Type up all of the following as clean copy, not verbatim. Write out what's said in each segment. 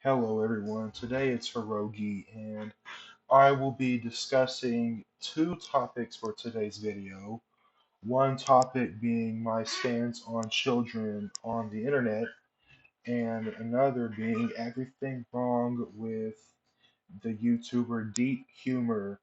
Hello everyone, today it's Hirogi and I will be discussing two topics for today's video. One topic being my stance on children on the internet and another being everything wrong with the YouTuber DeepHumor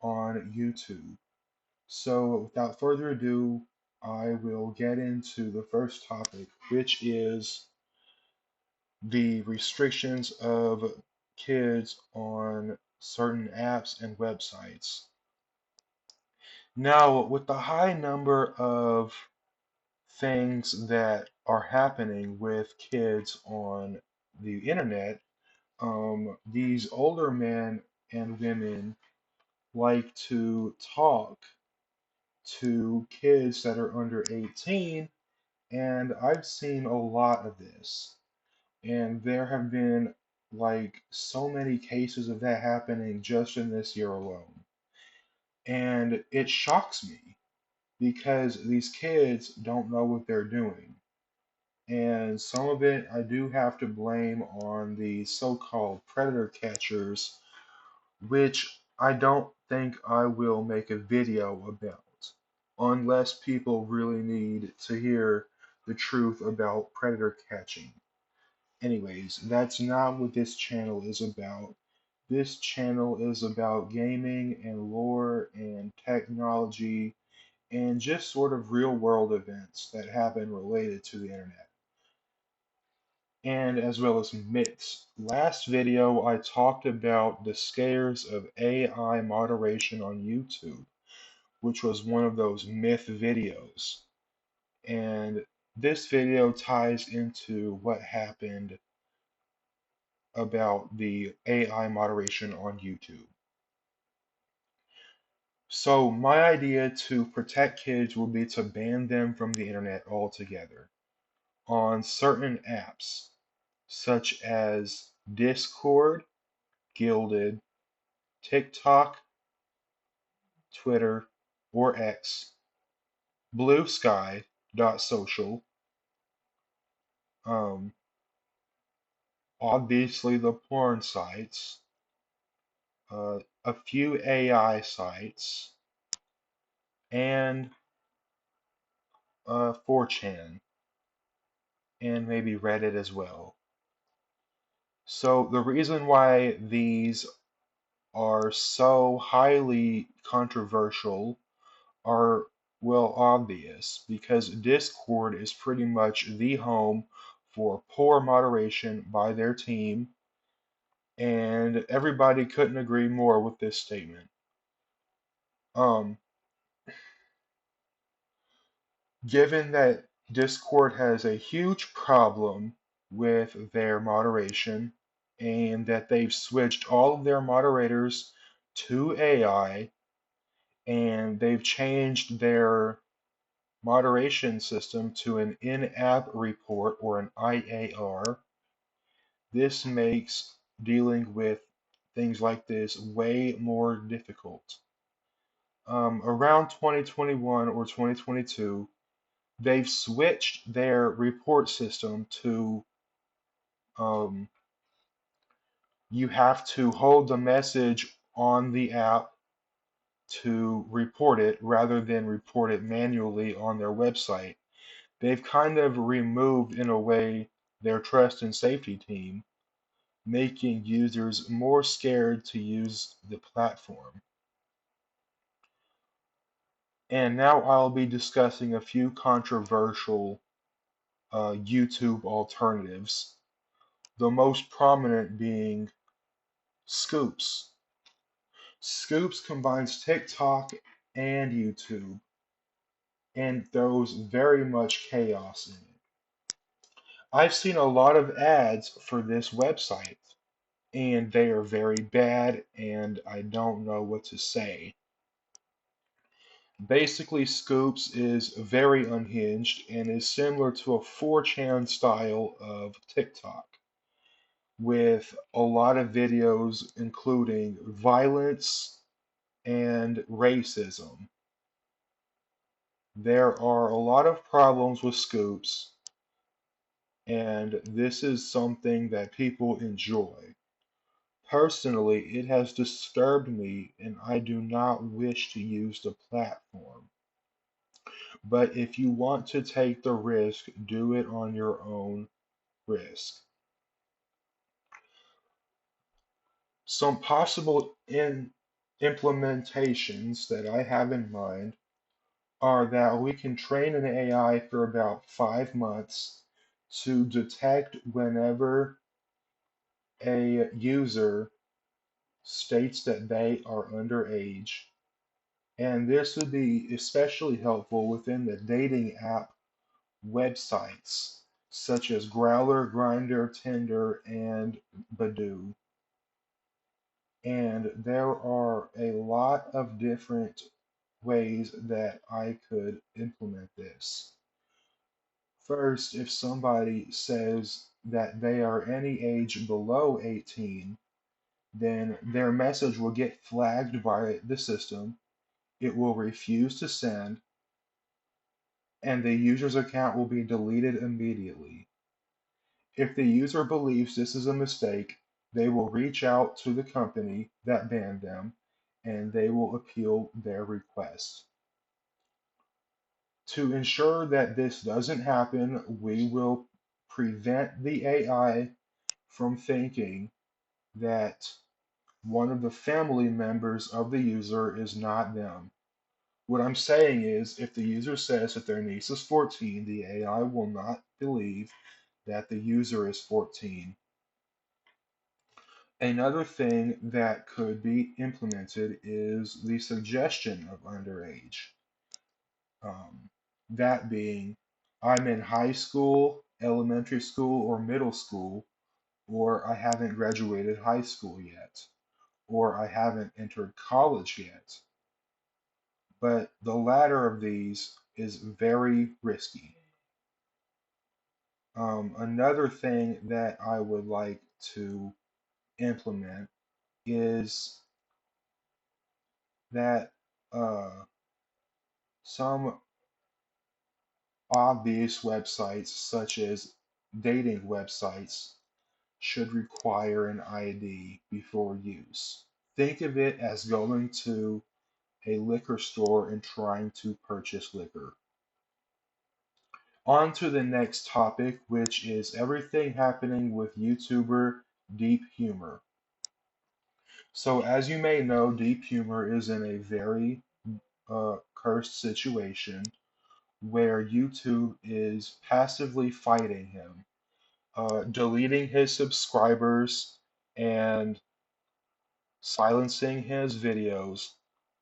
on YouTube. So without further ado, I will get into the first topic, which is the restrictions of kids on certain apps and websites. Now, with the high number of things that are happening with kids on the internet, these older men and women like to talk to kids that are under 18, and I've seen a lot of this. And there have been like so many cases of that happening just in this year alone. And it shocks me because these kids don't know what they're doing. And some of it I do have to blame on the so called predator catchers, which I don't think I will make a video about unless people really need to hear the truth about predator catching. Anyways, that's not what this channel is about. This channel is about gaming and lore and technology and just sort of real world events that happen related to the internet, and as well as myths. Last video, I talked about the scares of AI moderation on YouTube, which was one of those myth videos. And this video ties into what happened about the AI moderation on YouTube. So my idea to protect kids would be to ban them from the internet altogether on certain apps such as Discord, Gilded, TikTok, Twitter, or X, Blue Sky, Social, um, obviously the porn sites, a few AI sites, and 4chan, and maybe Reddit as well. So the reason why these are so highly controversial are, well, obvious because Discord is pretty much the home for poor moderation by their team, and everybody couldn't agree more with this statement. Um, Given that Discord has a huge problem with their moderation and that they've switched all of their moderators to AI and they've changed their moderation system to an in-app report or an IAR, this makes dealing with things like this way more difficult. Around 2021 or 2022, they've switched their report system to um, you have to hold the message on the app to report it rather than report it manually on their website. They've kind of removed, in a way, their trust and safety team, making users more scared to use the platform. And now I'll be discussing a few controversial YouTube alternatives, the most prominent being Scoops. Scoops combines TikTok and YouTube and throws very much chaos in it. I've seen a lot of ads for this website, and they are very bad, and I don't know what to say. Basically, Scoops is very unhinged and is similar to a 4chan style of TikTok, with a lot of videos including violence and racism. There are a lot of problems with Scoops, and this is something that people enjoy. Personally, it has disturbed me, and I do not wish to use the platform. But if you want to take the risk, do it on your own risk. Some possible implementations that I have in mind are that we can train an AI for about 5 months to detect whenever a user states that they are underage. And this would be especially helpful within the dating app websites such as Growler, Grindr, Tinder, and Badoo. And there are a lot of different ways that I could implement this. First, if somebody says that they are any age below 18, then their message will get flagged by the system. It will refuse to send, and the user's account will be deleted immediately. If the user believes this is a mistake, they will reach out to the company that banned them and they will appeal their request. To ensure that this doesn't happen, we will prevent the AI from thinking that one of the family members of the user is not them. What I'm saying is, if the user says that their niece is 14, the AI will not believe that the user is 14. Another thing that could be implemented is the suggestion of underage. Um, that being, I'm in high school, elementary school, or middle school, or I haven't graduated high school yet, or I haven't entered college yet. But the latter of these is very risky. Another thing that I would like to implement is that some obvious websites, such as dating websites, should require an ID before use. Think of it as going to a liquor store and trying to purchase liquor. On to the next topic, which is everything happening with YouTuber DeepHumor. So, as you may know, DeepHumor is in a very cursed situation where YouTube is passively fighting him, deleting his subscribers and silencing his videos.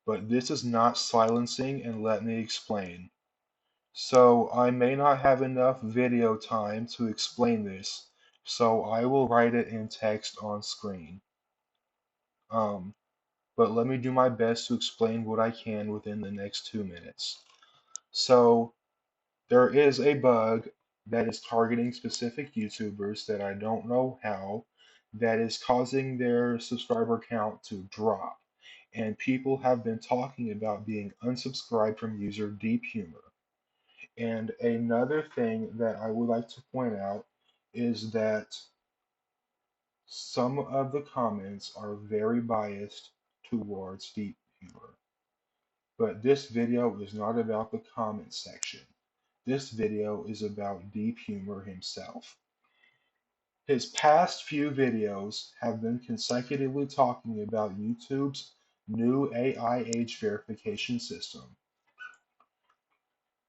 But this is not silencing, and let me explain. So I may not have enough video time to explain this, so I will write it in text on screen. Um, but let me do my best to explain what I can within the next 2 minutes. So there is a bug that is targeting specific YouTubers that I don't know how, that is causing their subscriber count to drop. And people have been talking about being unsubscribed from user DeepHumor. And another thing that I would like to point out is that some of the comments are very biased towards DeepHumor. But this video is not about the comment section. This video is about DeepHumor himself. His past few videos have been consecutively talking about YouTube's new AI age verification system.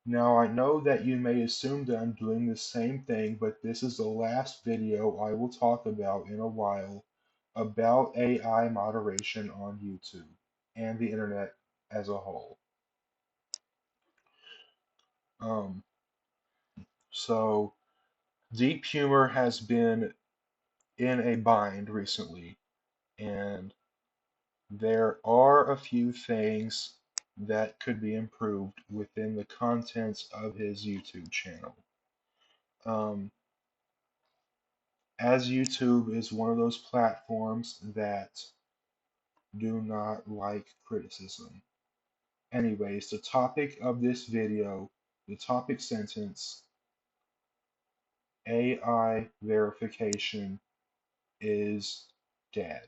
Now I know that you may assume that I'm doing the same thing, but this is the last video I will talk about in a while about AI moderation on YouTube and the internet as a whole. Um, so Deep Humor has been in a bind recently, and there are a few things that could be improved within the contents of his YouTube channel. Um, as YouTube is one of those platforms that do not like criticism. Anyways, the topic of this video, the topic sentence AI verification is dead.